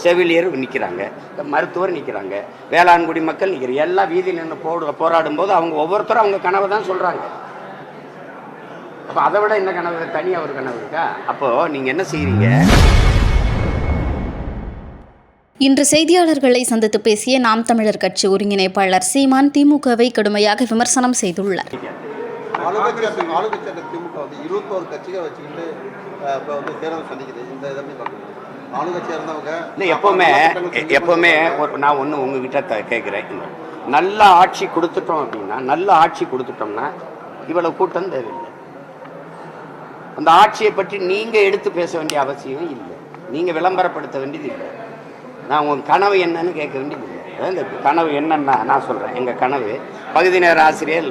செவிலியர் நிற்கிறாங்க, மருத்துவர் நிற்கிறாங்க, வேளாண்குடி மக்கள் நிற்கிறாங்க. எல்லாம் வீதியில் நின்று போராடும் போது அவங்க ஒவ்வொருத்தரும் அவங்க கனவை தான் சொல்கிறாங்க. அப்போ அதை விட என்ன கனவு தனியாக ஒரு கனவு இருக்கா? அப்போது நீங்கள் என்ன செய்கிறீங்க? இன்று செய்தியாளர்களை சந்தித்து பேசிய நாம் தமிழர் கட்சி ஒருங்கிணைப்பாளர் சீமான் திமுகவை கடுமையாக விமர்சனம் செய்துள்ளார். ஆளுங்கட்சி திமுக 21 கட்சிகள் வச்சுக்கிட்டு இப்போ தேர்தல் சந்திக்குது. இந்த ஆளுங்கட்சியாக இருந்தவங்க இல்லை, எப்போவுமே நான் ஒன்று உங்ககிட்ட கேட்குறேன். நல்ல ஆட்சி கொடுத்துட்டோம் அப்படின்னா, நல்ல ஆட்சி கொடுத்துட்டோம்னா இவ்வளவு கூட்டம் தேவையில்லை. அந்த ஆட்சியை பற்றி நீங்கள் எடுத்து பேச வேண்டிய அவசியம் இல்லை, நீங்கள் விளம்பரப்படுத்த வேண்டியது இல்லை. நான் உங்கள் கனவு என்னன்னு கேட்க வேண்டியது இல்லை. இந்த கனவு என்னன்னா நான் சொல்கிறேன். எங்கள் கனவு பகுதி நேர ஆசிரியர்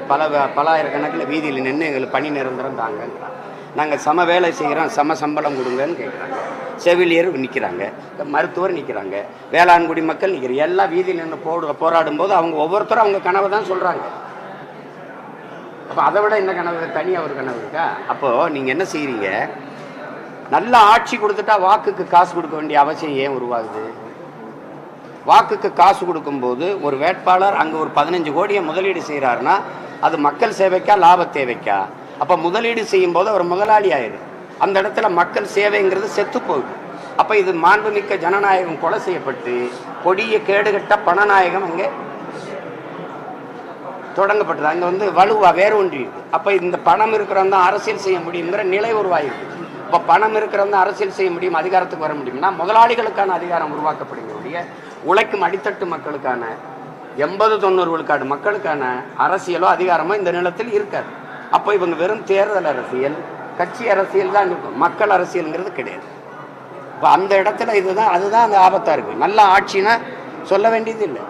பலாயிரக்கணக்கில் வீதியில் நின்று எங்களுக்கு பணி நிரந்தரம் தாங்கங்கிறாங்க. நாங்கள் சம வேலை செய்கிறோம், சம சம்பளம் கொடுங்கன்னு கேட்குறாங்க. செவிலியர் நிற்கிறாங்க, மருத்துவர் நிற்கிறாங்க, வேளாண்குடி மக்கள் நிற்கிறாங்க. எல்லாம் வீதியில் நின்று போராடும் போது அவங்க ஒவ்வொருத்தரும் அவங்க கனவை தான் சொல்கிறாங்க. அப்போ அதை விட என்ன கனவு தனியாக ஒரு கனவு இருக்கா? அப்போது நீங்கள் என்ன செய்கிறீங்க? நல்ல ஆட்சி கொடுத்துட்டா வாக்குக்கு காசு கொடுக்க வேண்டிய அவசியம் ஏன் உருவாகுது? வாக்குக்கு காசு கொடுக்கும்போது ஒரு வேட்பாளர் அங்கே ஒரு 15 கோடியை முதலீடு செய்கிறாருன்னா அது மக்கள் சேவைக்கா லாப தேவைக்கா? அப்போ முதலீடு செய்யும் போது அவர் முதலாளி ஆயிடுது. அந்த இடத்துல மக்கள் சேவைங்கிறது செத்து போகுது. அப்போ இது மாண்புமிக்க ஜனநாயகம் கொலை செய்யப்பட்டு கொடிய கேடுகட்ட பணநாயகம் அங்கே தொடங்கப்பட்டது. அங்கே வலுவா வேறு ஒன்றி இருக்கு. அப்போ இந்த பணம் இருக்கிறவங்க தான் அரசியல் செய்ய முடியுங்கிற நிலை உருவாயிருக்கு. இப்போ பணம் இருக்கிறவங்க அரசியல் செய்ய முடியும், அதிகாரத்துக்கு வர முடியும்னா முதலாளிகளுக்கான அதிகாரம் உருவாக்கப்படுகிறோடைய உழைக்கும் அடித்தட்டு மக்களுக்கான 80-90 விழுக்காடு மக்களுக்கான அரசியலோ அதிகாரமோ இந்த நிலத்தில் இருக்காது. அப்போ இவங்க வெறும் தேர்தல் அரசியல், கட்சி அரசியல் தான் இருக்கும், மக்கள் அரசியல்ங்கிறது கிடையாது. இப்போ அந்த இடத்துல அதுதான் அந்த ஆபத்தாக இருக்குது. நல்ல ஆட்சினா சொல்ல வேண்டியது இல்லை.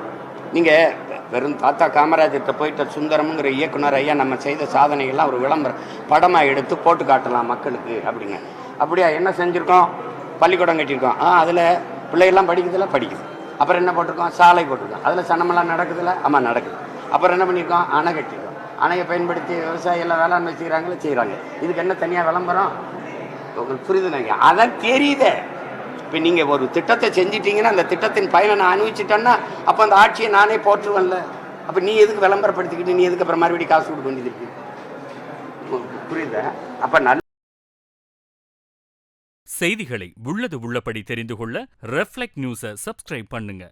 நீங்கள் வெறும் தாத்தா காமராஜர்கிட்ட போயிட்ட சுந்தரம்ங்கிற இயக்குனர் ஐயா நம்ம செய்த சாதனைகள்லாம் ஒரு விளம்பரம் படமாக எடுத்து போட்டு காட்டலாம் மக்களுக்கு அப்படிங்க. அப்படியா என்ன செஞ்சுருக்கோம்? பள்ளிக்கூடம் கட்டியிருக்கோம், அதில் பிள்ளைகள்லாம் படிக்குது. அப்புறம் என்ன போட்டிருக்கோம்? சாலை போட்டிருக்கோம். அதில் சனமெல்லாம் நடக்குதுல்ல? ஆமாம் நடக்குது. அப்புறம் என்ன பண்ணியிருக்கோம்? அணை கட்டியிருக்கோம். அணையை பயன்படுத்தி விவசாயிகள் வேளாண்மை செய்கிறாங்க. இதுக்கு என்ன தனியாக விளம்பரம்? உங்களுக்கு புரியுதுங்க? அதான் தெரியுதே. இப்போ நீங்கள் ஒரு திட்டத்தை செஞ்சிட்டீங்கன்னா அந்த திட்டத்தின் பயனை நான் அனுபவிச்சிட்டேன்னா அப்போ அந்த ஆட்சியை நானே போற்றுவேன்ல. அப்போ நீ எதுக்கு விளம்பரப்படுத்திக்கிட்டு நீ எதுக்கு அப்புறம் மறுபடியும் காசு கொடுக்க வேண்டியது இருக்கு? புரியுதா? அப்போ நல்ல செய்திகளை உள்ளது உள்ளபடி தெரிந்து கொள்ள ரெஃப்ளெக்ட் நியூஸை சப்ஸ்கிரைப் பண்ணுங்க.